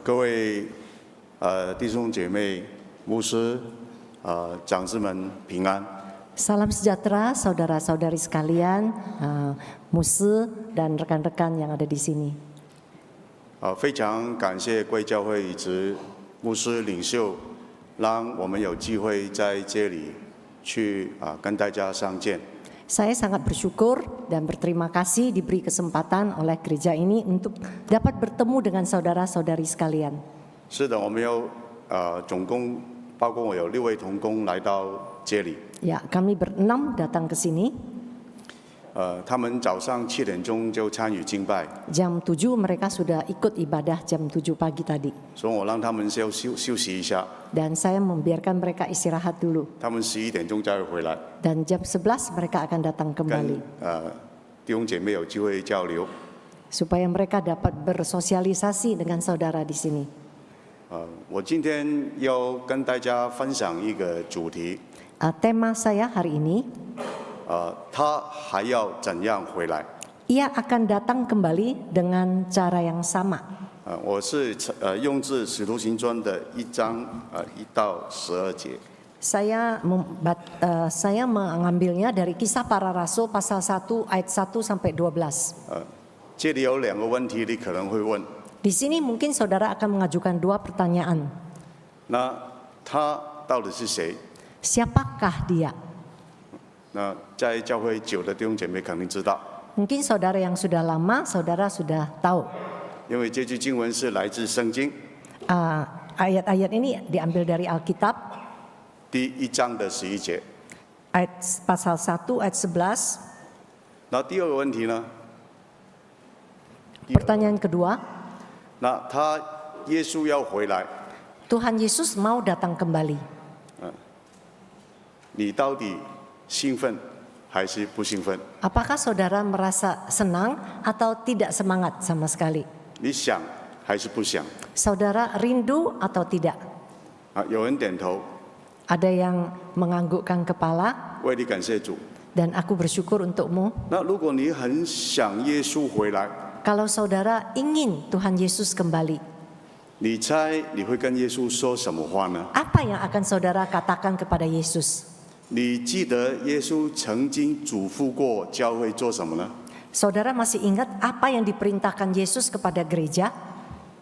各位弟兄姐妹、牧师、长子们平安。 Salam sejahtera saudara-saudari sekalian, musuh dan rekan-rekan yang ada di sini. 非常感谢贵教会以及牧师领袖，让我们有机会在这里去跟大家相见。 Saya sangat bersyukur dan berterima kasih diberi kesempatan oleh gereja ini untuk dapat bertemu dengan saudara-saudari sekalian. 是的，我们有总共包括我有6位同工来到这里。 Ya, kami berenam datang ke sini. 他们早上7点钟就参与敬拜， Jam 7 mereka sudah ikut ibadah jam 7 pagi tadi. 所以我让他们休息一下， Dan saya membiarkan mereka istirahat dulu. 他们11点钟再回来， Dan jam 11 mereka akan datang 跟 kembali. 弟兄姐妹有机会交流。 Supaya mereka dapat bersosialisasi dengan saudara di sini. 我今天要跟大家分享一个主题， Tema saya hari ini, 他还要怎样回来？ ia akan datang kembali dengan cara yang sama. 我是用自《使徒行传》的1章1到12节。 Saya mengambilnya dari Kisah Para Rasul pasal 1 ayat 1 sampai 12. 这里有2个问题，你可能会问： Di sini mungkin saudara akan mengajukan 2 pertanyaan. 那他到底是谁？ Siapakah dia? 那在教会久的弟兄姐妹肯定知道， Mungkin saudara yang sudah lama, saudara sudah tahu. 因为这句经文是来自圣经 Ayat-ayat ini diambil dari Alkitab, 第1章的11节。 ayat pasal 1 ayat 11. 那第2个问题呢？ Pertanyaan kedua, 那他耶稣要回来， Tuhan Yesus mau datang kembali. 你到底兴奋还是不兴奋？ Apakah saudara merasa senang atau tidak semangat sama sekali? 你想还是不想？ Saudara rindu atau tidak? 有人点头， Ada yang menganggukkan kepala 为你感谢主。 dan aku bersyukur untukmu. 那如果你很想耶稣回来， Kalau saudara ingin Tuhan Yesus kembali, 你猜你会跟耶稣说什么话呢？ apa yang akan saudara katakan kepada Yesus? 你记得耶稣曾经嘱咐过教会做什么呢？ Saudara masih ingat apa yang diperintahkan Yesus kepada gereja?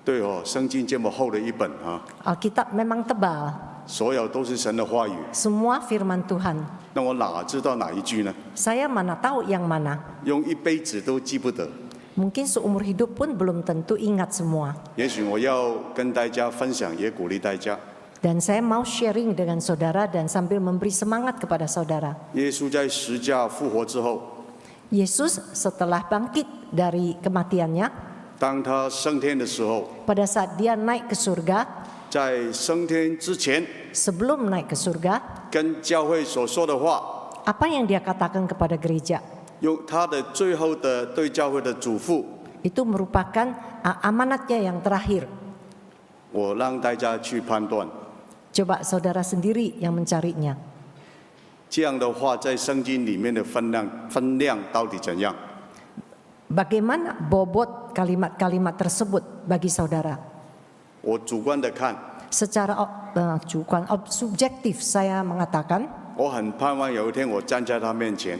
对哦，圣经这么厚的一本啊， Alkitab memang tebal, 所有都是神的话语， semua firman Tuhan. 那我哪知道哪一句呢？ Saya mana tahu yang mana? 用一辈子都记不得。 Mungkin seumur hidup pun belum tentu ingat semua. 也许我要跟大家分享，也鼓励大家。 Dan saya mau sharing dengan saudara dan sambil memberi semangat kepada saudara. 耶稣在十架复活之后， Yesus setelah bangkit dari kematiannya, 当他升天的时候， pada saat dia naik ke surga, 在升天之前， sebelum naik ke surga, 跟教会所说的话， apa yang dia katakan kepada gereja? 用他的最后的对教会的嘱咐， Itu merupakan amanatnya yang terakhir. 我让大家去判断。 Coba saudara sendiri yang mencarinya. 这样的话，在圣经里面的分量到底怎样？ Bagaimana bobot kalimat-kalimat tersebut bagi saudara? 我主观的看， Secara subjektif saya mengatakan, 我很盼望有一天我站在他面前，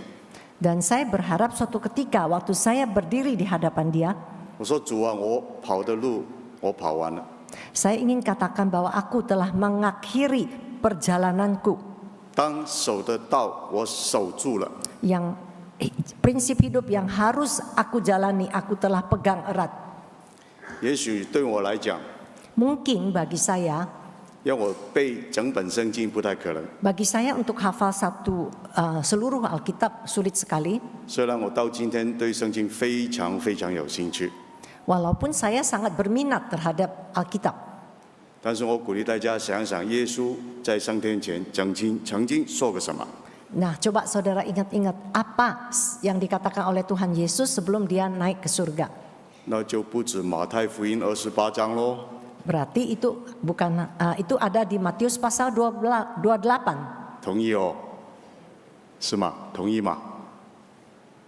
dan saya berharap suatu ketika waktu saya berdiri di hadapan dia, 我说主啊，我跑的路我跑完了， saya ingin katakan bahwa aku telah mengakhiri perjalananku 当守的道我守住了， yang prinsip hidup yang harus aku jalani, aku telah pegang erat. 也许对我来讲， Mungkin bagi saya, 要我背整本圣经不太可能。 bagi saya untuk hafal seluruh Alkitab sulit sekali. 虽然我到今天对圣经非常非常有兴趣， Walaupun saya sangat berminat terhadap Alkitab, 但是我鼓励大家想想，耶稣在升天前曾经说过什么？ Nah, coba saudara ingat-ingat apa yang dikatakan oleh Tuhan Yesus sebelum dia naik ke surga. 那就不止马太福音28章喽。 Berarti itu itu ada di Matius pasal 28. 同意哦，是吗？同意吗？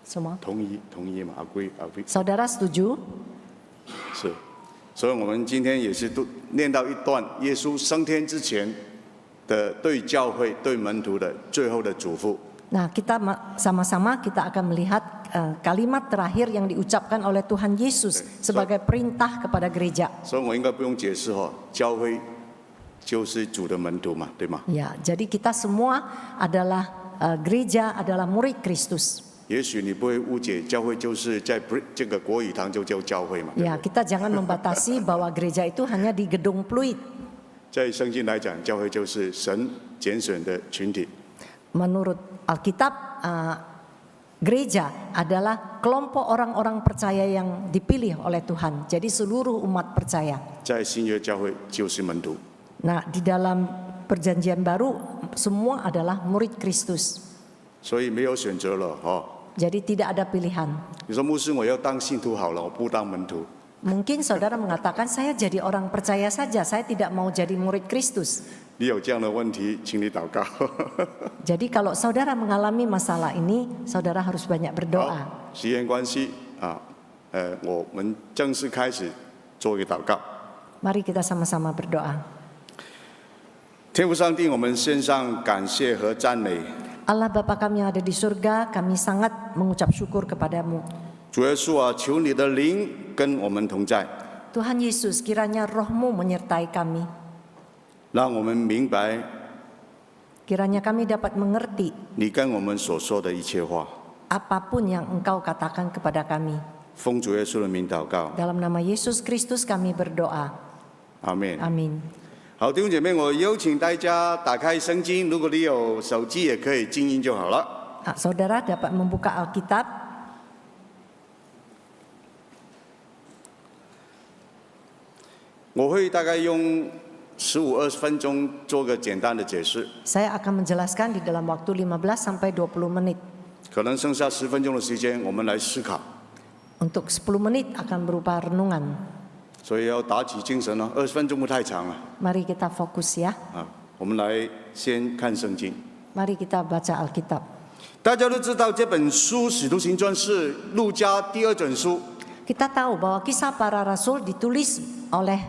Semua. 同意嘛？agree。 Saudara setuju? 是。所以我们今天也是都念到一段耶稣升天之前的对教会、对门徒的最后的嘱咐。 Nah, kita sama-sama kita akan melihat kalimat terakhir yang diucapkan oleh Tuhan Yesus sebagai perintah kepada gereja. 所以我应该不用解释教会就是主的门徒嘛，对吗？ Ya, jadi kita semua adalah gereja, adalah murid Kristus. 也许你不会误解，教会就是在这个国语堂就叫教会嘛。 Ya, kita jangan membatasi bahwa gereja itu hanya di gedung Pluit. 在圣经来讲，教会就是神拣选的群体。 Menurut Alkitab, gereja adalah kelompok orang-orang percaya yang dipilih oleh Tuhan. Jadi seluruh umat percaya. 在新约教会就是门徒。 Nah, di dalam perjanjian baru semua adalah murid Kristus. 所以没有选择了Jadi tidak ada pilihan. 你说牧师，我要当信徒好了，我不当门徒。 Mungkin saudara mengatakan saya jadi orang percaya saja, saya tidak mau jadi murid Kristus. 你有这样的问题，请你祷告。 Jadi kalau saudara mengalami masalah ini, saudara harus banyak berdoa. 时间关系我们正式开始做一个祷告。 Mari kita sama-sama berdoa. 天父上帝，我们献上感谢和赞美。 Allah Bapa kami yang ada di surga, kami sangat mengucap syukur kepadamu. 主耶稣啊，求你的灵跟我们同在， Tuhan Yesus, kiranya roh-Mu menyertai kami. 让我们明白 Kiranya kami dapat mengerti 你跟我们所说的一切话。 apapun yang Engkau katakan kepada kami. 奉主耶稣的名祷告， Dalam nama Yesus Kristus kami berdoa. 阿门。 Amin. 好，弟兄姐妹，我邀请大家打开圣经，如果你有手机也可以静音就好了。 Saudara dapat membuka Alkitab. 我会大概用15-20分钟做个简单的解释， Saya akan menjelaskan di dalam waktu 15 sampai 20 menit. 可能剩下10分钟的时间，我们来思考。 Untuk 10 menit akan berupa renungan. 所以要打起精神哦，20分钟不太长了 Mari kita fokus ya. 啊。我们来先看圣经。 Mari kita baca Alkitab. 大家都知道这本书《使徒行传》是路加第二卷书， Kita tahu bahwa kisah para rasul ditulis oleh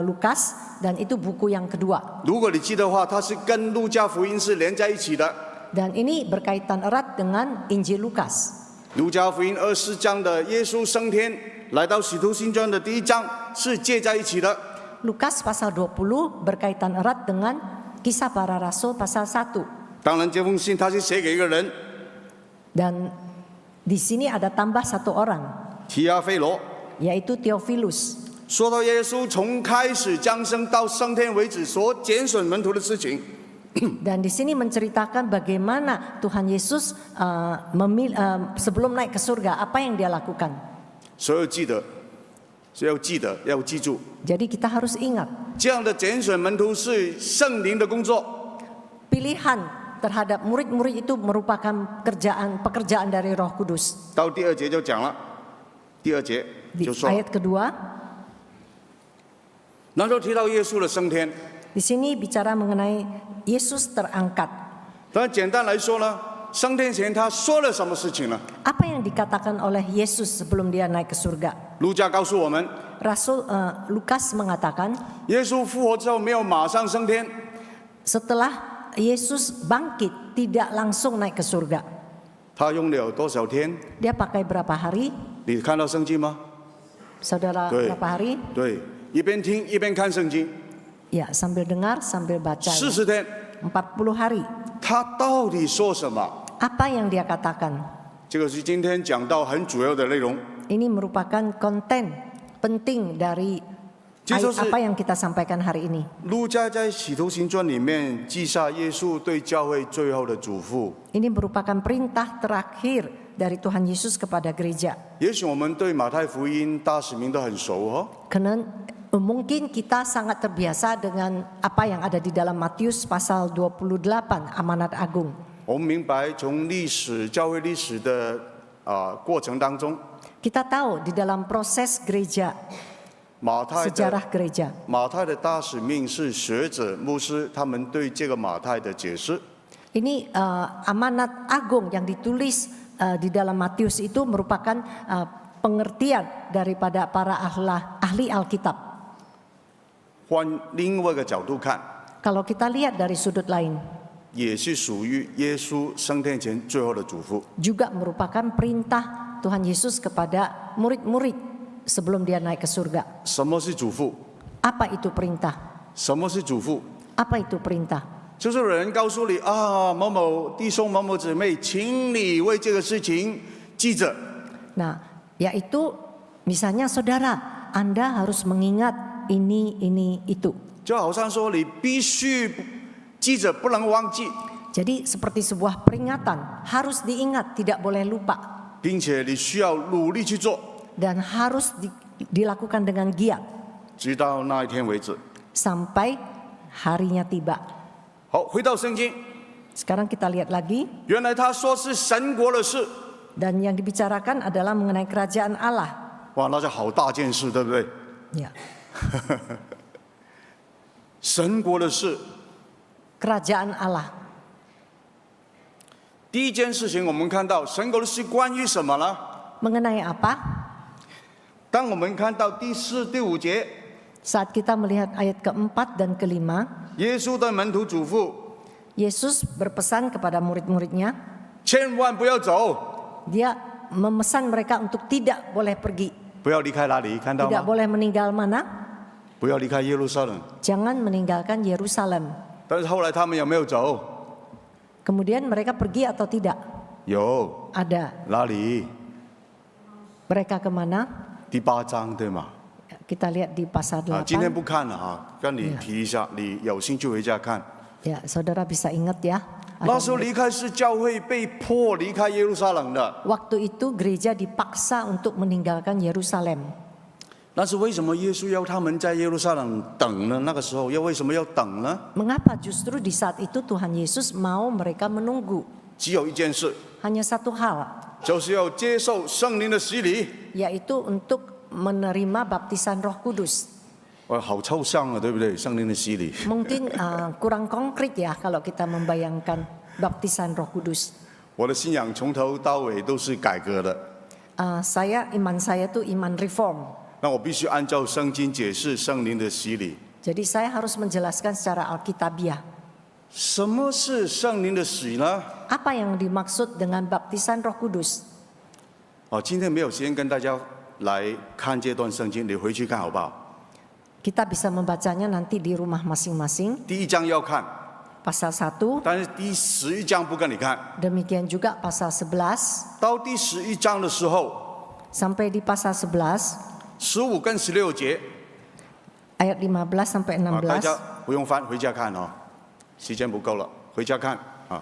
Lukas dan itu buku yang kedua. 如果你记得的话，它是跟路加福音是连在一起的。 Dan ini berkaitan erat dengan Injil Lukas. 路加福音24章的耶稣升天，来到《使徒行传》的第1章是接在一起的。 Lukas pasal 20 berkaitan erat dengan kisah para rasul pasal 1. 当然，这封信他是写给一个人 Dan di sini ada tambah satu orang, 提阿非罗。 yaitu Theophilus. 说到耶稣从开始降生到升天为止所拣选门徒的事情， Dan di sini menceritakan bagaimana Tuhan Yesus sebelum naik ke surga, apa yang dia lakukan. 所有记得，要记住， Jadi kita harus ingat, 这样的拣选门徒是圣灵的工作。 pilihan terhadap murid-murid itu merupakan pekerjaan dari Roh Kudus. 到第2节就讲了，第2节 Di 就说， ayat kedua, 那时候提到耶稣的升天。 di sini bicara mengenai Yesus terangkat. 但简单来说呢，升天前他说了什么事情呢？ Apa yang dikatakan oleh Yesus sebelum dia naik ke surga? 路加告诉我们， Rasul Lukas mengatakan, 耶稣复活之后没有马上升天， setelah Yesus bangkit tidak langsung naik ke surga. 他用了多少天？ Dia pakai berapa hari? 你看到圣经吗？ Saudara, 对 berapa hari? 对，一边听一边看圣经， Ya, sambil dengar, sambil baca. 40天， 40 hari. 他到底说什么？ Apa yang dia katakan? 这个是今天讲到很主要的内容。 Ini merupakan konten penting dari apa yang kita sampaikan hari ini. 路加在《使徒行传》里面记下耶稣对教会最后的嘱咐。 Ini merupakan perintah terakhir dari Tuhan Yesus kepada gereja. 也许我们对马太福音大使命都很熟哦， Mungkin kita sangat terbiasa dengan apa yang ada di dalam Matius pasal 28, amanat agung. 我们明白从教会历史的过程当中， Kita tahu di dalam proses gereja, 马太 sejarah gereja. 的大使命是学者牧师他们对这个马太的解释。 Ini amanat agung yang ditulis di dalam Matius itu merupakan pengertian daripada para ahli ahli Alkitab. 换另外一个角度看， Kalau kita lihat dari sudut lain, 也是属于耶稣升天前最后的嘱咐。 juga merupakan perintah Tuhan Yesus kepada murid-murid sebelum dia naik ke surga. 什么是嘱咐？ Apa itu perintah? 什么是嘱咐？ Apa itu perintah? 就是有人告诉你啊，某某弟兄、某某姊妹，请你为这个事情记着。 Nah, yaitu misalnya saudara, Anda harus mengingat ini, itu. 就好像说你必须记着，不能忘记， Jadi seperti sebuah peringatan, harus diingat, tidak boleh lupa. 并且你需要努力去做， Dan harus dilakukan dengan giat 直到那一天为止。 sampai harinya tiba. 好，回到圣经， Sekarang kita lihat lagi. 原来他说是神国的事， Dan yang dibicarakan adalah mengenai kerajaan Allah. 哇，那是好大件事，对不对？ Ya, 神国的事， kerajaan Allah. 第一件事情我们看到神国的事关于什么呢？ Mengenai apa? 当我们看到第4、第5节， Saat kita melihat ayat keempat dan kelima, 耶稣的门徒嘱咐， Yesus berpesan kepada murid-muridnya, 千万不要走， dia memesan mereka untuk tidak boleh pergi, 不要离开哪里，看到 tidak 吗？ boleh meninggal mana? 不要离开耶路撒冷。 Jangan meninggalkan Yerusalem. 但是后来他们有没有走？ Kemudian mereka pergi atau tidak? 有， Ada. 哪里？ Mereka kemana? 第8章对吗？ Kita lihat di pasal 啊，今天 8. 不看了啊，跟你提一下，你有兴趣回家看。 Ya, saudara bisa ingat ya. 那时候离开是教会被迫离开耶路撒冷的， Waktu itu gereja dipaksa untuk meninggalkan Yerusalem. 但是为什么耶稣要他们在耶路撒冷等呢？那个时候为什么要等呢？ Mengapa justru di saat itu Tuhan Yesus mau mereka menunggu? 只有一件事， Hanya satu hal, 就是要接受圣灵的洗礼。 yaitu untuk menerima baptisan Roh Kudus. 哇，好抽象啊，对不对？圣灵的洗礼。 Mungkin kurang konkret ya kalau kita membayangkan baptisan Roh Kudus. 我的信仰从头到尾都是改革的， Iman saya tuh iman reform. 那我必须按照圣经解释圣灵的洗礼。 Jadi saya harus menjelaskan secara alkitabiah. 什么是圣灵的洗呢？ Apa yang dimaksud dengan baptisan Roh Kudus? 哦，今天没有时间跟大家来看这段圣经，你回去看好不好？ Kita bisa membacanya nanti di rumah masing-masing. 第1章要看， Pasal 1, 但是第11章不跟你看。 demikian juga pasal 11, 到第11章的时候， sampai di pasal 11, 15跟16节， ayat 15 sampai 大 16. 家不用翻，回家看哦，时间不够了，回家看啊。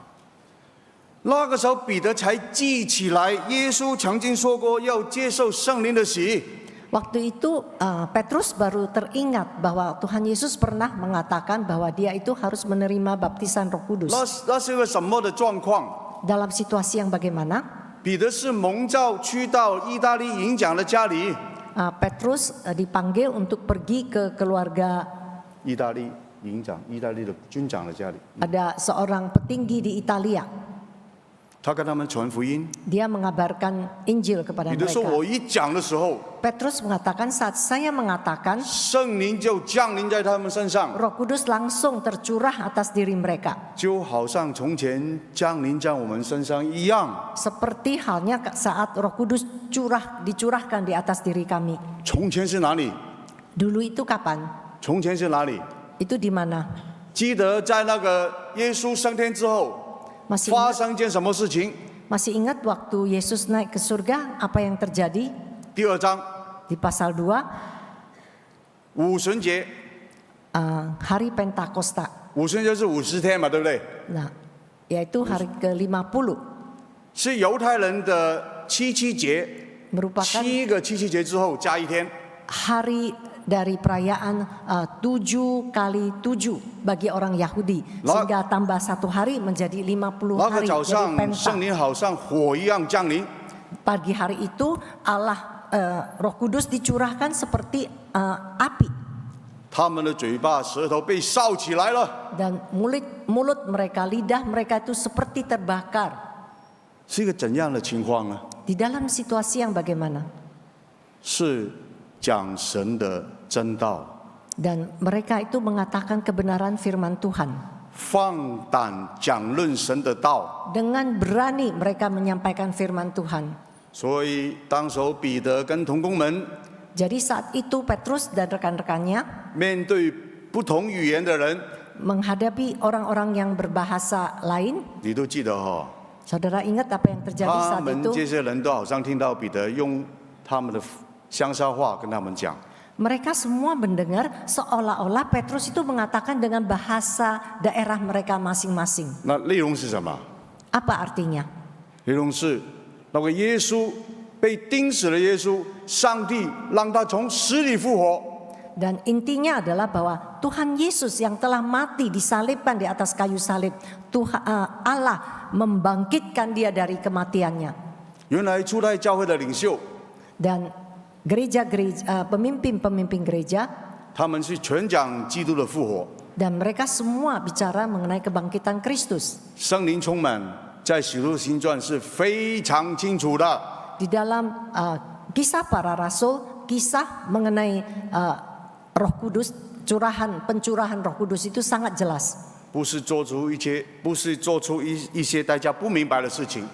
那个时候，彼得才记起来，耶稣曾经说过要接受圣灵的洗。 Waktu itu Petrus baru teringat bahwa Tuhan Yesus pernah mengatakan bahwa dia itu harus menerima baptisan Roh Kudus. 那是个什么的状况？ Dalam situasi yang bagaimana? 彼得是蒙召去到意大利营长的家里， Petrus dipanggil untuk pergi ke keluarga 意大利营长，意大利的军长的家里， ada seorang petinggi di Italia. 他跟他们传福音。 Dia mengabarkan Injil kepada 彼得说：“我 mereka. 一讲的时候， Petrus mengatakan saat saya mengatakan 圣灵就降临在他们身上， Roh Kudus langsung tercurah atas diri mereka. 就好像从前降临在我们身上一样。 Seperti halnya saat Roh Kudus dicurahkan di atas diri kami. 从前是哪里？ Dulu itu kapan? 从前是哪里？ Itu di mana? 记得在那个耶稣升天之后， Masih 发 ingat, 生件什么事情？ masih ingat waktu Yesus naik ke surga apa yang terjadi? 第2章 Di pasal 2, 五旬节， hari Pentakosta. 五旬节是50天嘛，对不对？ Nah, yaitu hari ke-50. 是犹太人的七七节， Merupakan 7个七七节之后加1天。 hari dari perayaan 7 kali 7 bagi orang Yahudi. Sehingga tambah 1 hari menjadi 50那个 hari. 早 Jadi 上， Penta. 圣灵好像火一样降临， Pagi hari itu Allah Roh Kudus dicurahkan seperti api. 他们的嘴巴、舌头被烧起来了， Dan mulut mereka, lidah mereka itu seperti terbakar. 是一个怎样的情况呢？ Di dalam situasi yang bagaimana? 是讲神的真道， Dan mereka itu mengatakan kebenaran firman Tuhan. 放胆讲论神的道。 Dengan berani mereka menyampaikan firman Tuhan. 所以当时候彼得跟同工们 Jadi saat itu Petrus dan rekan-rekannya 面对不同语言的人， menghadapi orang-orang yang berbahasa lain. 你都记得哈、 Saudara ingat apa yang terjadi 他 saat 们 itu? 这些人都好像听到彼得用他们的乡下话跟他们讲， Mereka semua mendengar seolah-olah Petrus itu mengatakan dengan bahasa daerah mereka masing-masing. 那内容是什么？ Apa artinya? 内容是那个耶稣被钉死的耶稣，上帝让他从死里复活。 Dan intinya adalah bahwa Tuhan Yesus yang telah mati disalibkan di atas kayu salib, Allah membangkitkan dia dari kematiannya. 原来初代教会的领袖， Dan pemimpin-pemimpin gereja 他们是全讲基督的复活， dan mereka semua bicara mengenai kebangkitan Kristus. 圣灵充满，在使徒行传是非常清楚的。 Di dalam kisah para rasul, kisah mengenai Roh Kudus, pencurahan Roh Kudus itu sangat jelas. 不是做出一些大家不明白的事情。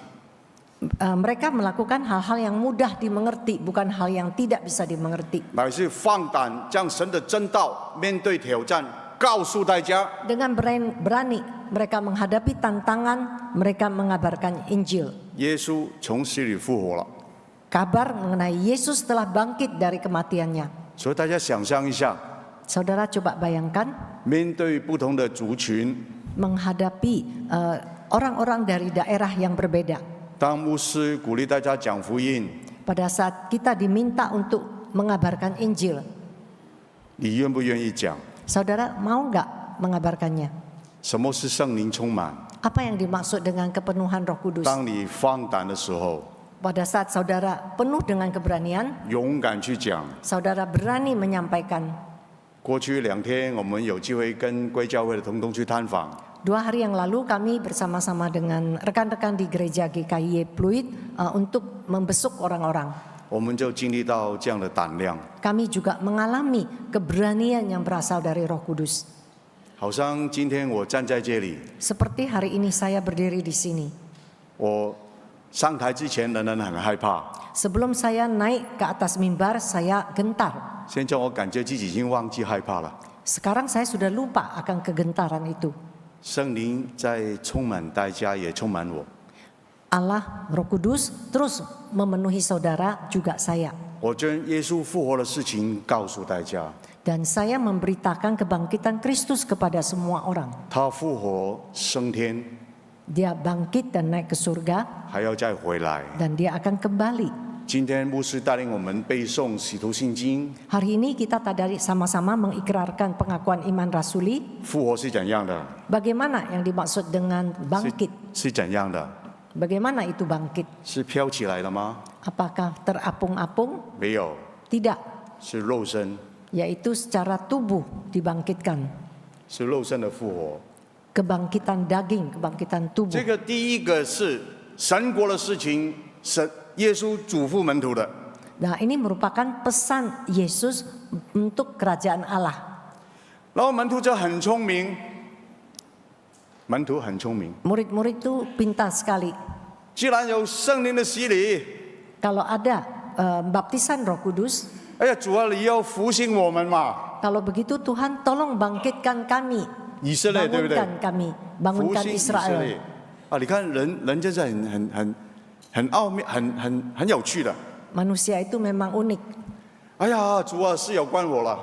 Mereka melakukan hal-hal yang mudah dimengerti, bukan hal yang tidak bisa dimengerti. 乃是放胆将神的真道面对挑战，告诉大家。 Dengan berani mereka menghadapi tantangan, mereka mengabarkan Injil. 耶稣从死里复活了， Kabar mengenai Yesus telah bangkit dari kematiannya. 所以大家想象一下， Saudara coba bayangkan 面对不同的族群， menghadapi orang-orang dari daerah yang berbeda. 当牧师鼓励大家讲福音， Pada saat kita diminta untuk mengabarkan Injil, 你愿不愿意讲？ saudara mau nggak mengabarkannya? 什么是圣灵充满？ Apa yang dimaksud dengan kepenuhan Roh Kudus? 当你放胆的时候， Pada saat saudara penuh dengan keberanian, 勇敢去讲。 saudara berani menyampaikan. 过去2天，我们有机会跟贵教会的同工去探访， 2 hari yang lalu kami bersama-sama dengan rekan-rekan di gereja GKI Pluit untuk membesuk orang-orang. 我们就经历到这样的胆量， Kami juga mengalami keberanian yang berasal dari Roh Kudus. 好像今天我站在这里， Seperti hari ini saya berdiri di sini. 我上台之前仍然很害怕， Sebelum saya naik ke atas mimbar, saya gentar. 现在我感觉自己已经忘记害怕了。 Sekarang saya sudah lupa akan kegentaran itu. 圣灵在充满大家，也充满我。 Allah, Roh Kudus terus memenuhi saudara, juga saya. 我将耶稣复活的事情告诉大家， Dan saya memberitakan kebangkitan Kristus kepada semua orang. 他复活升天， Dia bangkit dan naik ke surga, 还要再回来。 dan dia akan kembali. 今天牧师带领我们背诵《使徒信经》， Hari ini kita tadi sama-sama mengikrarkan pengakuan iman rasuli. 复活是怎样的？ Bagaimana yang dimaksud dengan bangkit? 是怎样的？ Bagaimana itu bangkit? 是飘起来的吗？ Apakah terapung-apung? 没有， Tidak, 是肉身， yaitu secara tubuh dibangkitkan. 是肉身的复活。 Kebangkitan daging, kebangkitan tubuh. 这个第一个是神国的事情，耶稣嘱咐门徒的。 Nah, ini merupakan pesan Yesus untuk kerajaan Allah. 然后门徒就很聪明，门徒很聪明， Murid-murid itu pintar sekali. 既然有圣灵的洗礼， Kalau ada baptisan Roh Kudus, 哎呀，主啊，你要复兴我们嘛！ kalau begitu Tuhan tolong bangkitkan kami, 以色列对不对？ bangunkan kami, 复 bangunkan 兴以色 Israel. 列啊！你看人真是很奥妙，很有趣的。 Manusia itu memang unik. 哎呀，主啊，是有关我了。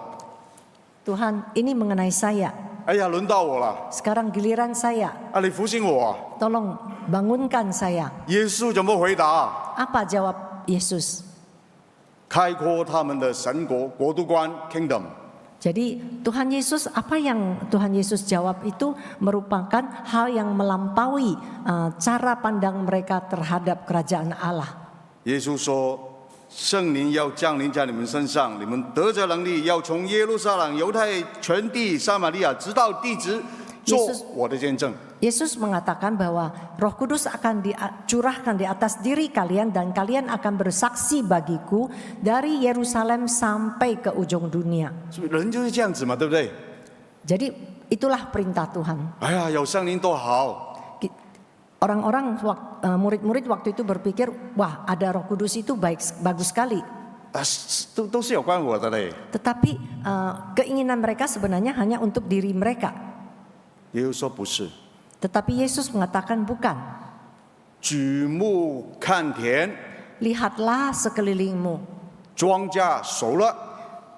Tuhan, ini mengenai saya. 哎呀，轮到我了。 Sekarang giliran saya. 啊，你复兴我啊！ Tolong bangunkan saya. 耶稣怎么回答？ Apa jawab Yesus? 开阔他们的神国国度观 （kingdom）。 Jadi Tuhan Yesus, apa yang Tuhan Yesus jawab itu merupakan hal yang melampaui cara pandang mereka terhadap kerajaan Allah. 耶稣说：“圣灵要降临在你们身上，你们得着能力，要从耶路撒冷、犹太全地、撒玛利亚，直到地极，做我的见证。” Yesus mengatakan bahwa Roh Kudus akan dicurahkan di atas diri kalian dan kalian akan bersaksi bagiku dari Yerusalem sampai ke ujung dunia. 人就是这样子嘛，对不对？ Jadi itulah perintah Tuhan. 哎呀，有圣灵多好！ Orang-orang murid-murid waktu itu berpikir, wah ada Roh Kudus itu bagus sekali. 啊，都是有关我的嘞。 Tetapi keinginan mereka sebenarnya hanya untuk diri mereka. 耶稣说不是， Tetapi Yesus mengatakan bukan. 举目看田， Lihatlah sekelilingmu, 庄稼熟了，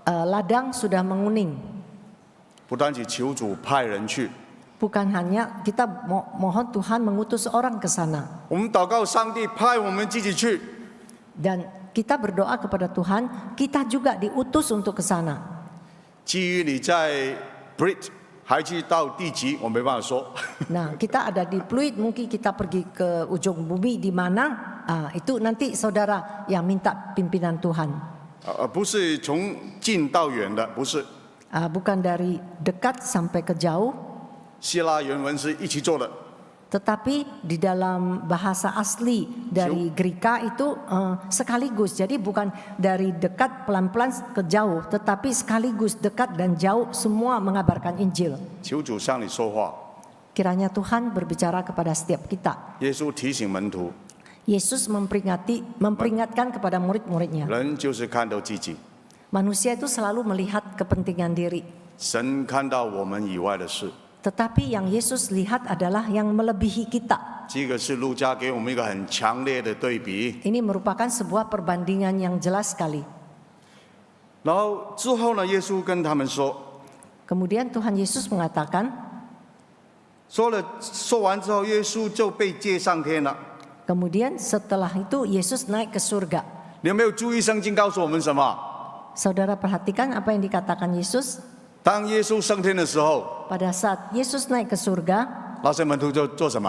ladang sudah menguning. 不单只求主派人去， Bukan hanya kita mohon Tuhan mengutus orang ke sana. 我们祷告上帝派我们自己去。 Dan kita berdoa kepada Tuhan, kita juga diutus untuk ke sana. 基于你在 Brit 还去到地极，我没办法说。 Nah, kita ada di Pluit, mungkin kita pergi ke ujung bumi di mana? Itu nanti saudara yang minta pimpinan Tuhan. 不是从近到远的，不是。 Bukan dari dekat sampai ke jauh, 希腊原文是一起做的。 tetapi di dalam bahasa asli dari Greka itu sekaligus. Jadi bukan dari dekat pelan-pelan ke jauh, tetapi sekaligus dekat dan jauh semua mengabarkan Injil. 求主向你说话。 Kiranya Tuhan berbicara kepada setiap kita. 耶稣提醒门徒， Yesus memperingatkan kepada murid-muridnya. 人就是看到自己， Manusia itu selalu melihat kepentingan diri. 神看到我们以外的事。 Tetapi yang Yesus lihat adalah yang melebihi kita. 这个是路加给我们一个很强烈的对比。 Ini merupakan sebuah perbandingan yang jelas sekali. 然后之后呢，耶稣跟他们说， Kemudian Tuhan Yesus mengatakan, 说完之后，耶稣就被接上天了。 kemudian setelah itu Yesus naik ke surga. 你有没有注意圣经告诉我们什么？ Saudara perhatikan apa yang dikatakan Yesus? 当耶稣升天的时候， Pada saat Yesus naik ke surga, 那些门徒就做什么？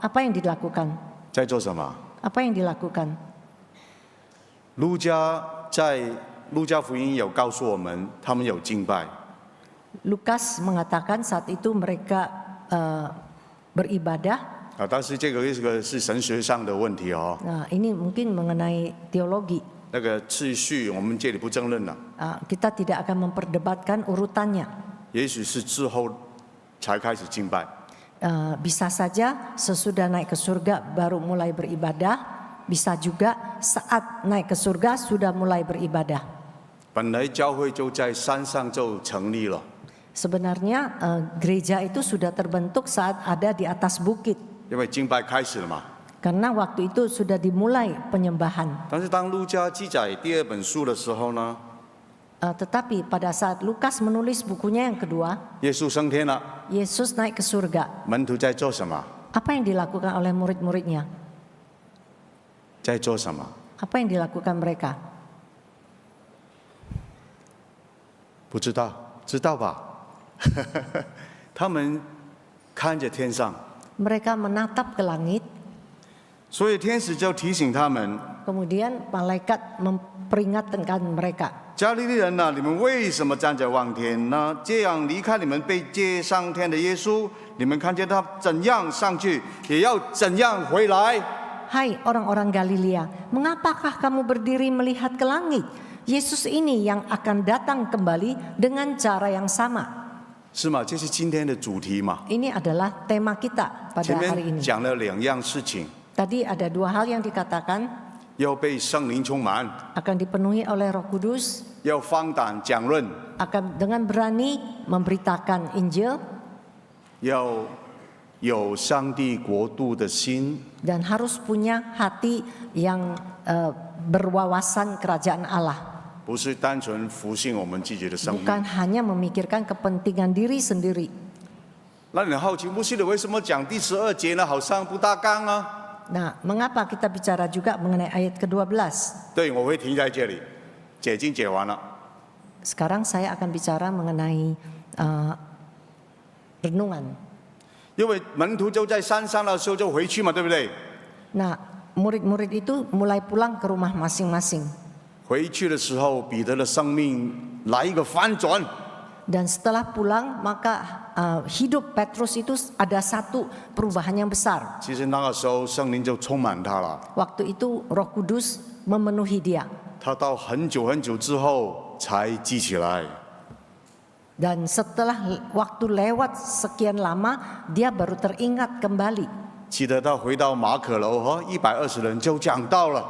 apa yang dilakukan? 在做什么？ Apa yang dilakukan? 路加在路加福音有告诉我们，他们有敬拜。 Lukas mengatakan saat itu mereka beribadah. 啊，但是这个是神学上的问题哦。 Nah, ini mungkin mengenai teologi. 那个次序我们这里不争论了， Kita tidak akan memperdebatkan urutannya. 也许是之后才开始敬拜。 Bisa saja sesudah naik ke surga baru mulai beribadah. Bisa juga saat naik ke surga sudah mulai beribadah. 本来教会就在山上就成立了， Sebenarnya gereja itu sudah terbentuk saat ada di atas bukit. 因为敬拜开始了嘛。 Karena waktu itu sudah dimulai penyembahan. 但是当路加记载第二本书的时候呢， Tetapi pada saat Lukas menulis bukunya yang kedua, 耶稣升天了， Yesus naik ke surga. 门徒在做什么？ Apa yang dilakukan oleh murid-muridnya? 在做什么？ Apa yang dilakukan mereka? 不知道，知道吧？他们看着天上， Mereka menatap ke langit, 所以天使就提醒他们： kemudian malaikat memperingatkan mereka. 加利利人呐、你们为什么站着望天呢？这样离开你们被接上天的耶稣，你们看见他怎样上去，也要怎样回来。 Hai orang-orang Galilea, mengapakah kamu berdiri melihat ke langit? Yesus ini yang akan datang kembali dengan cara yang sama. 是吗？这是今天的主题嘛？ Ini adalah tema kita 前 pada hari 面 ini. 讲了两样事情， Tadi ada dua hal yang dikatakan, 要被圣灵充满， akan dipenuhi oleh Roh Kudus, 要放胆讲论， akan dengan berani memberitakan Injil, 要有上帝国度的心， dan harus punya hati yang berwawasan kerajaan Allah. 不是单纯服信我们自己的生命。 Bukan hanya memikirkan kepentingan diri sendiri. 那你好奇牧师，你为什么讲第12节呢？好像不大纲啊。 Nah, mengapa kita bicara juga mengenai ayat ke-12? 对，我会停在这里，解经解完了。 Sekarang saya akan bicara mengenai renungan. 因为门徒就在山上的时候就回去嘛，对不对？ Nah, murid-murid itu mulai pulang ke rumah masing-masing. 回去的时候，彼得的生命来一个翻转。 Dan setelah pulang, maka hidup Petrus itu ada satu perubahan yang besar. 其实那个时候圣灵就充满他了。 Waktu itu Roh Kudus memenuhi dia. 他到很久很久之后才记起来。 Dan setelah waktu lewat sekian lama, dia baru teringat kembali. 记得他回到马可楼和120人就讲到了。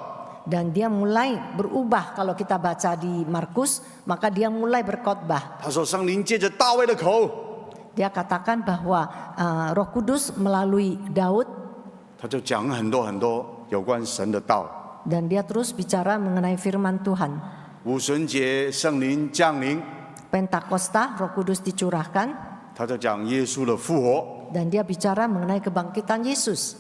Dan dia mulai berubah. Kalau kita baca di Markus, maka dia mulai berkhotbah. 他说圣灵借着大卫的口， Dia katakan bahwa Roh Kudus melalui Daud, 他就讲很多很多有关神的道。 dan dia terus bicara mengenai firman Tuhan. 五旬节圣灵降临， Pentakosta, Roh Kudus dicurahkan, 他就讲耶稣的复活。 dan dia bicara mengenai kebangkitan Yesus.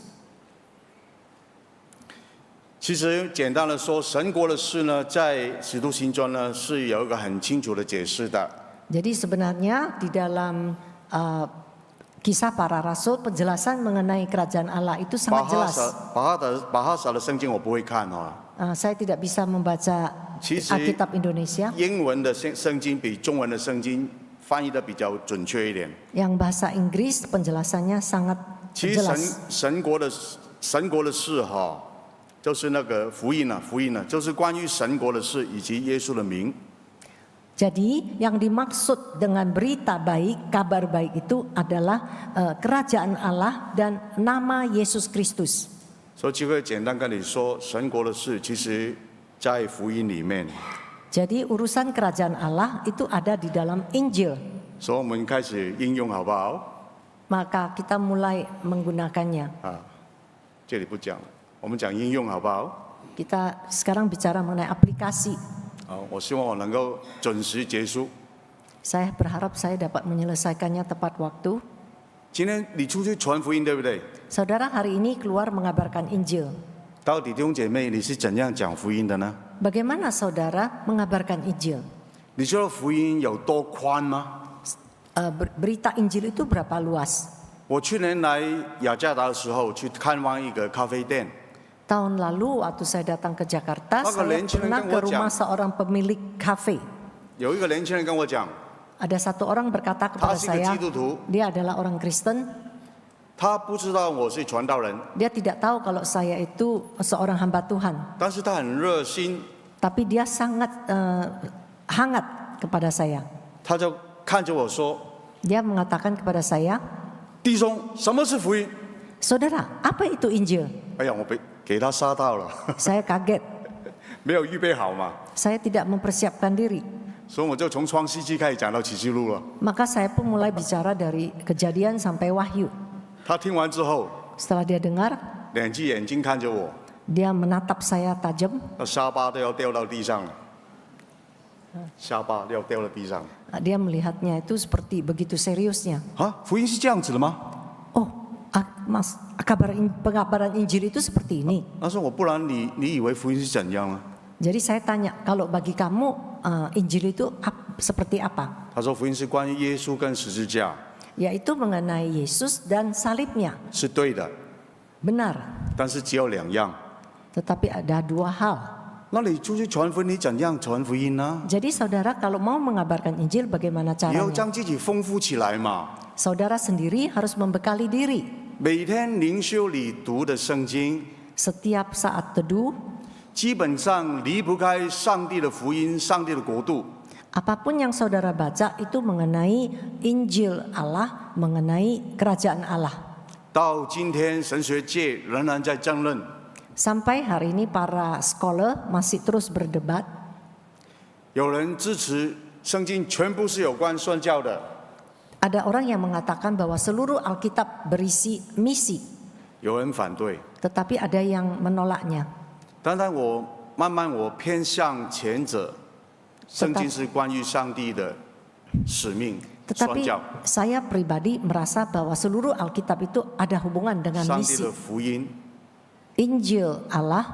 其实简单的说，神国的事呢，在使徒行传呢是有一个很清楚的解释的。 Jadi sebenarnya di dalam kisah para rasul, penjelasan mengenai kerajaan Allah itu 巴 sangat 哈 jelas. 撒巴哈撒的圣经我不会看啊， Saya tidak bisa membaca 其实 Alkitab Indonesia. 英文的圣经比中文的圣经翻译的比较准确一点。 Yang bahasa Inggris penjelasannya sangat 其实 jelas. 神国的事哈，就是那个福音啊，就是关于神国的事以及耶稣的名。 Jadi yang dimaksud dengan berita baik, kabar baik itu adalah kerajaan Allah dan nama Yesus Kristus. 所以就会简单跟你说，神国的事其实在福音里面。 Jadi urusan kerajaan Allah itu ada di dalam Injil. 所以我们开始应用好不好？ Maka kita mulai menggunakannya. 啊，这里不讲，我们讲应用好不好？ Kita sekarang bicara mengenai aplikasi. 好，我希望我能够准时结束。 Saya berharap saya dapat menyelesaikannya tepat waktu. 今天你出去传福音，对不对？ Saudara hari ini keluar mengabarkan Injil. 到底弟兄姐妹，你是怎样讲福音的呢？ Bagaimana saudara mengabarkan Injil? 你知道福音有多宽吗？ Berita Injil itu berapa luas? 我去年来雅加达的时候，去看望一个咖啡店。 Tahun lalu waktu saya datang ke Jakarta, Maka saya lenceng pernah kan ke wajah. rumah seorang pemilik kafe. 有一个年轻人跟我讲， Ada satu orang berkata kepada Tasik saya, kecil tuh. dia adalah orang Kristen. 他不知道我是传道人， Dia tidak tahu kalau saya itu seorang hamba Tuhan. 但是他很热心， Tapi dia sangat hangat kepada saya. 他就看着我说 Dia mengatakan kepada saya, 弟兄，什么是福音？ Saudara, apa itu Injil? 哎呀，我给他杀到了， Saya kaget. 没有预备好嘛， Saya tidak mempersiapkan diri. 所以我就从创世纪开始讲到启示录了。 Maka saya pun mulai bicara dari Kejadian sampai Wahyu. 他听完之后， Setelah dia dengar, 两只眼睛看着我， dia menatap saya tajam. 那沙巴都要掉到地上了，沙巴要掉到地上。 Dia melihatnya itu seperti begitu seriusnya. 啊，福音是这样子的吗？ Oh, Mas, pengabaran Injil itu seperti ini. 他说我不然你以为福音是怎样呢？ Jadi saya tanya, kalau bagi kamu Injil itu seperti apa? 他说福音是关于耶稣跟十字架， Yaitu mengenai Yesus dan salibnya. 是对的， Benar, 但是只有两样。 tetapi ada dua hal. 那你出去传福音，你怎样传福音呢？ Jadi saudara kalau mau mengabarkan Injil bagaimana 你要 caranya? 将自己丰富起来嘛。 Saudara sendiri harus membekali diri. 每天灵修你读的圣经， Setiap saat teduh, 基本上离不开上帝的福音、上帝的国度。 apapun yang saudara baca itu mengenai Injil Allah, mengenai kerajaan Allah. 到今天，神学界仍然在争论， Sampai hari ini para scholar masih terus berdebat. 有人支持圣经全部是有关宣教的， Ada orang yang mengatakan bahwa seluruh Alkitab berisi misi, 有人反对。 tetapi ada yang menolaknya. 当然，我慢慢偏向前者，圣经是关于上帝的使命、宣 Tetapi 教、 saya pribadi merasa bahwa seluruh Alkitab itu ada hubungan dengan 上帝 misi. 的福音。 Injil Allah.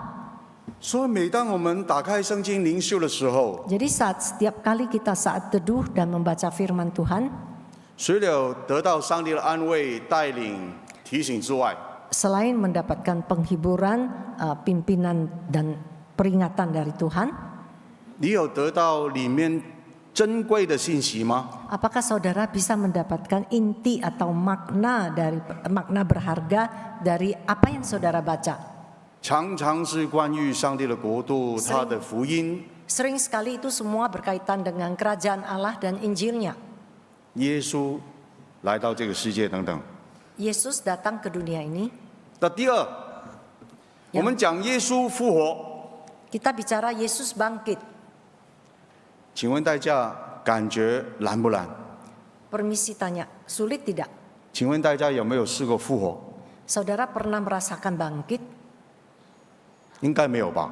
所以，每当我们打开圣经灵修的时候， Jadi setiap kali kita saat teduh dan membaca firman Tuhan, 除了得到上帝的安慰、带领、提醒之外， selain mendapatkan penghiburan, pimpinan dan peringatan dari Tuhan, 你有得到里面珍贵的信息吗？ Apakah saudara bisa mendapatkan inti atau makna berharga dari apa yang saudara baca? 常常是关于上帝的国度，他的福音。 Sering sekali itu semua berkaitan dengan kerajaan Allah dan Injilnya. 耶稣来到这个世界等等。 Yesus datang ke dunia ini. 那第二，我们讲耶稣复活， Kita bicara Yesus bangkit. 请问大家感觉难不难？ Permisi tanya, sulit tidak? 请问大家有没有试过复活？ Saudara pernah merasakan bangkit? 应该没有吧？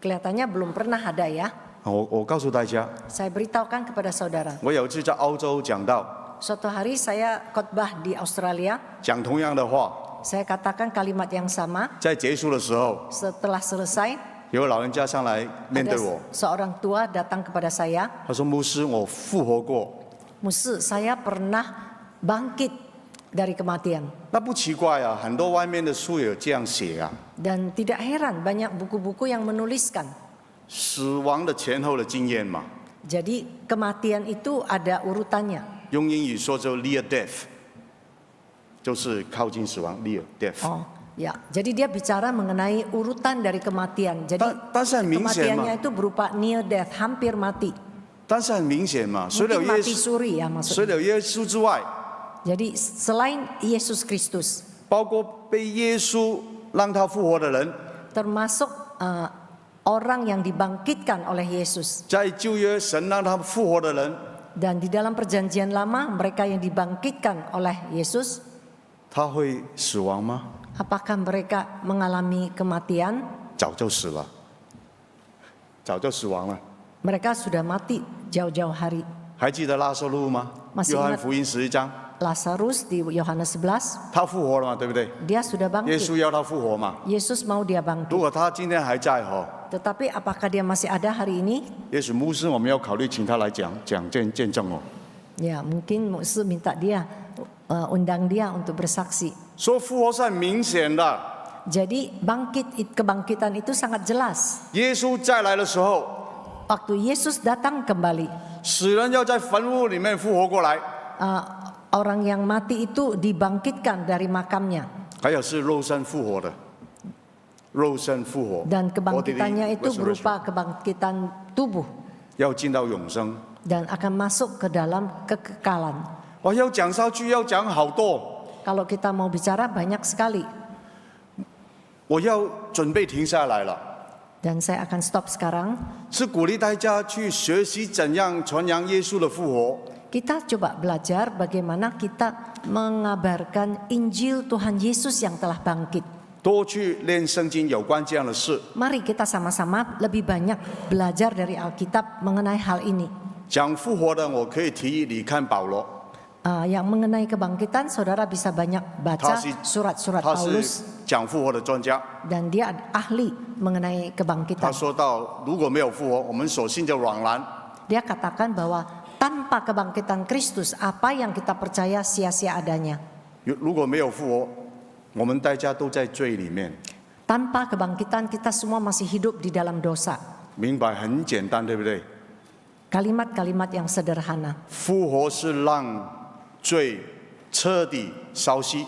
Kelihatannya belum pernah ada ya. 我告诉大家， Saya beritahukan kepada saudara. 我有一次在澳洲讲到， Suatu hari saya khotbah di Australia. 讲同样的话， Saya katakan kalimat yang sama. 在结束的时候， Setelah selesai, 有老人家上来面 ada 对我， seorang tua datang kepada saya. 他说：“牧师，我复活过。 Musuh, saya pernah bangkit dari kematian. ”那不奇怪啊，很多外面的书也有这样写啊， Dan tidak heran banyak buku-buku yang menuliskan. 死亡的前后的经验嘛， Jadi kematian itu ada urutannya. 用英语说就 near death， 就是靠近死亡 near death。 Oh, ya. Jadi dia bicara mengenai urutan dari kematian. Jadi 但是很明显嘛， kematiannya itu berupa near death, hampir mati. 但是很明显嘛，除了 Mungkin 耶 mati 稣， suri ya 除 maksudnya. 了耶稣之外， Jadi selain Yesus Kristus, 包括被耶稣让他复活的人， termasuk orang yang dibangkitkan oleh Yesus. 在旧约神让他复活的人， Dan di dalam perjanjian lama, mereka yang dibangkitkan oleh Yesus, 他会死亡吗？ apakah mereka mengalami kematian? 早就死了，早就死亡了。 Mereka sudah mati jauh-jauh hari. 还记得拉撒路吗？ Masih 约翰 ingat 福音11章， Lazarus di Yohanes 11, 他复活了嘛，对不对？ dia sudah 耶 bangkit. 稣要他复活嘛。 Yesus mau dia bangkit. 如果他今天还在Tetapi apakah dia masih ada hari ini? 也许牧师我们要考虑请他来讲见证哦。 Ya, mungkin Musa minta dia, undang dia untuk bersaksi. 说复活是很明显的， Jadi kebangkitan itu sangat jelas. 耶稣再来的时候， Waktu Yesus datang kembali, 死人要在坟墓里面复活过来， orang yang mati itu dibangkitkan dari makamnya. 还有是肉身复活的，肉身复活。 Dan kebangkitannya bodily itu resurrection， berupa kebangkitan tubuh 要进到永生。 dan akan masuk ke dalam kekekalan. 我要讲下去，要讲好多， Kalau kita mau bicara banyak sekali. 我要准备停下来了。 Dan saya akan stop sekarang. 是鼓励大家去学习怎样传扬耶稣的复活。 Kita coba belajar bagaimana kita mengabarkan Injil Tuhan Yesus yang telah bangkit. 多去练圣经有关这样的事。 Mari kita sama-sama lebih banyak belajar dari Alkitab mengenai hal ini. 讲复活的，我可以提议你看保罗， Yang mengenai kebangkitan, saudara bisa banyak baca surat-surat 他是 Paulus. 讲复活的专家。 Dan dia ahli mengenai 他 kebangkitan. 说到，如果没有复活，我们所信就枉然。 Dia katakan bahwa tanpa kebangkitan Kristus, apa yang kita percaya sia-sia adanya. 如果没有复活，我们大家都在罪里面。 Tanpa kebangkitan, kita semua masih hidup di dalam dosa. 明白很简单，对不对？ Kalimat-kalimat yang sederhana. 复活是让罪彻底烧熄，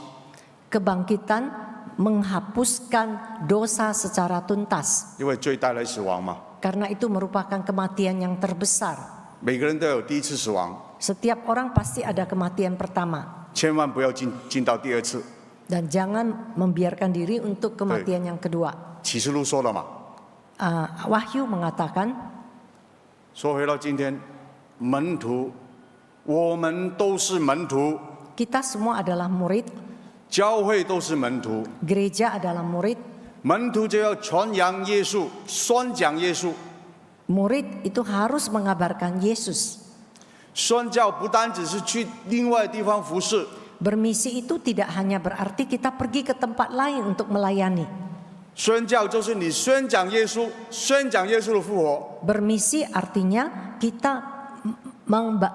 Kebangkitan menghapuskan dosa secara tuntas. 因为罪带来死亡嘛。 Karena itu merupakan kematian yang terbesar. 每个人都有第一次死亡， Setiap orang pasti ada kematian pertama. 千万不要进到第二次。 Dan jangan membiarkan diri untuk kematian yang kedua. 启示录说了嘛， Wahyu mengatakan, 说回到今天，门徒，我们都是门徒， kita semua adalah murid, 教会都是门徒， gereja adalah murid. 门徒就要传扬耶稣，宣讲耶稣。 Murid itu harus mengabarkan Yesus. 宣教不单只是去另外地方服侍， Bermisi itu tidak hanya berarti kita pergi ke tempat lain untuk melayani. 宣教就是你宣讲耶稣，宣讲耶稣的复活。 Bermisi artinya kita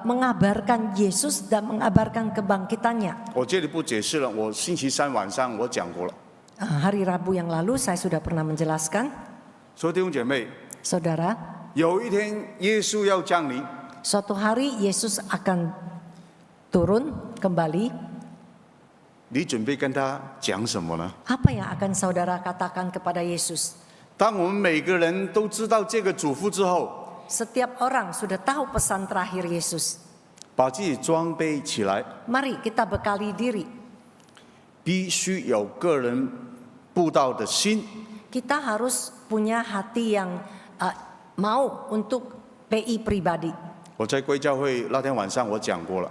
mengabarkan Yesus dan mengabarkan kebangkitannya. 我这里不解释了，我星期三晚上我讲过了。 Hari Rabu yang lalu saya sudah pernah menjelaskan. 所以弟兄姐妹， Saudara, 有一天耶稣要降临， Suatu hari Yesus akan turun kembali. 你准备跟他讲什么呢？ Apa yang akan saudara katakan kepada Yesus? 当我们每个人都知道这个嘱咐之后， Setiap orang sudah tahu pesan terakhir Yesus. 把自己装备起来， Mari kita bekali diri. 必须有个人布道的心。 Kita harus punya hati yang mau untuk PI pribadi. 我在贵教会那天晚上我讲过了，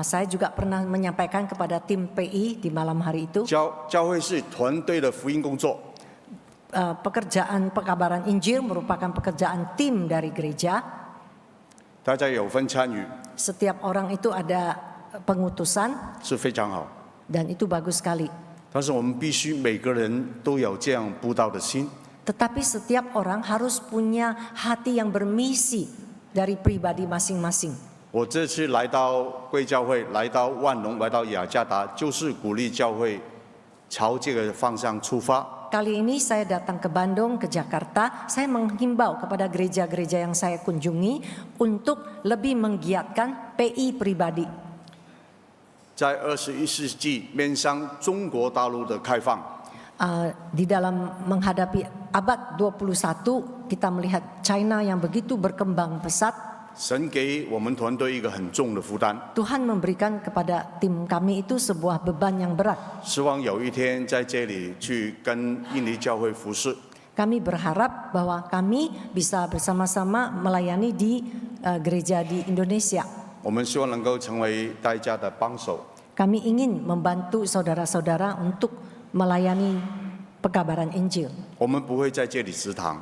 Saya juga pernah menyampaikan kepada tim PI di malam hari itu. 教会是团队的福音工作， Pekerjaan pekabaran Injil merupakan pekerjaan tim dari gereja. 大家有份参与 Setiap orang itu ada pengutusan 是非常好。 dan itu bagus sekali. 但是我们必须每个人都有这样布道的心。 Tetapi setiap orang harus punya hati yang bermisi dari pribadi masing-masing. 我这次来到贵教会，来到万隆，来到雅加达，就是鼓励教会朝这个方向出发。 Kali ini saya datang ke Bandung, ke Jakarta. Saya menghimbau kepada gereja-gereja yang saya kunjungi untuk lebih menggiatkan PI pribadi. 在21世纪面向中国大陆的开放， Di dalam menghadapi abad 21, kita melihat China yang begitu berkembang pesat. 神给我们团队一个很重的负担， Tuhan memberikan kepada tim kami itu sebuah beban yang berat. 希望有一天在这里去跟印尼教会服侍。 Kami berharap bahwa kami bisa bersama-sama melayani di gereja di Indonesia. 我们希望能够成为大家的帮手。 Kami ingin membantu saudara-saudara untuk melayani pekabaran Injil. 我们不会在这里食堂，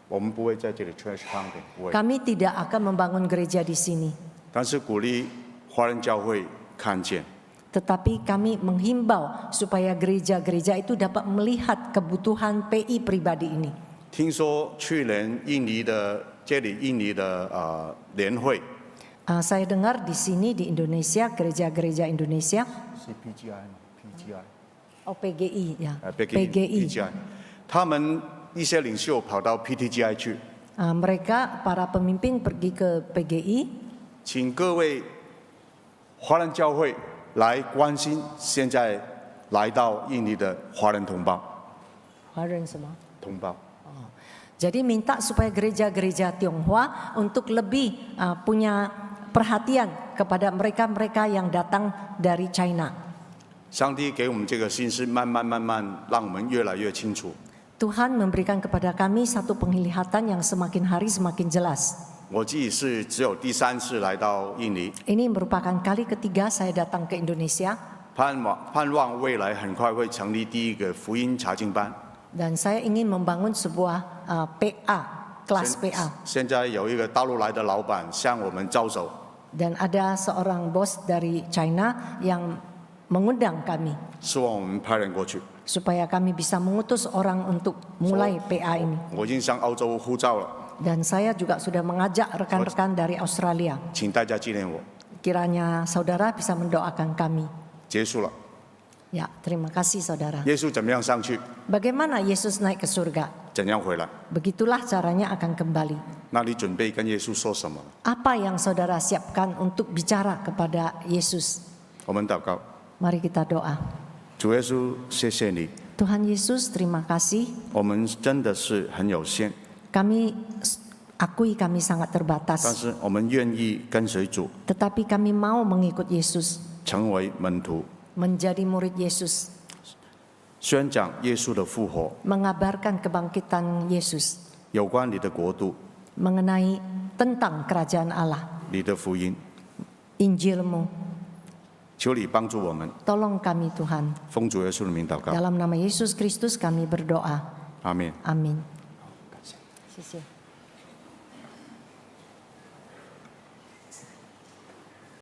我们不会在这里 trash camping， 不会。 Kami tidak akan membangun gereja di sini, 但是鼓励华人教会看见， tetapi kami menghimbau supaya gereja-gereja itu dapat melihat kebutuhan PI pribadi ini. 听说去年印尼的联会 Saya dengar di sini di Indonesia, gereja-gereja Indonesia, 是 PGI PGI ya, PGI， 他们一些领袖跑到 PTGI 去， Mereka para pemimpin pergi ke PGI. 请各位华人教会来关心现在来到印尼的华人同胞。 Waren semua. 同胞， Jadi minta supaya gereja-gereja Tionghoa untuk lebih punya perhatian kepada mereka-mereka yang datang dari China. 上帝给我们这个心是慢慢让我们越来越清楚。 Tuhan memberikan kepada kami satu penglihatan yang semakin hari semakin jelas. 我自己是只有第3次来到印尼， Ini merupakan kali ketiga saya datang ke Indonesia 盼望未来很快会成立第一个福音查经班。 dan saya ingin membangun sebuah PA, kelas PA. 现在有一个大陆来的老板向我们招手， Dan ada seorang bos dari China yang mengundang kami 希望我们派人过去。 supaya kami bisa mengutus orang untuk mulai PA ini. 我已经向澳洲呼召了， Dan saya juga sudah mengajak rekan-rekan dari Australia. 请大家纪念我。 Kiranya saudara bisa mendoakan kami. 结束了， Ya, terima kasih saudara. 耶稣怎么样上去， Bagaimana Yesus naik ke surga? 怎样回来？ Begitulah caranya akan kembali. 那你准备跟耶稣说什么？ Apa yang saudara siapkan untuk bicara kepada Yesus? 我们祷告， Mari kita doa. 主耶稣，谢谢你， Tuhan Yesus, terima kasih. 我们真的是很有限， Kami akui kami sangat 但 terbatas. 是我们愿意跟随主， Tetapi kami mau mengikut Yesus, 成为门徒， menjadi murid Yesus, 宣讲耶稣的复活， mengabarkan kebangkitan Yesus, 有关你的国度、 mengenai tentang kerajaan Allah, 你的福音， Injil-Mu. 求你帮助我们， Tolong kami Tuhan. 奉主耶稣的名祷告， Dalam nama Yesus Kristus kami berdoa. 阿门。 Amin. 谢谢。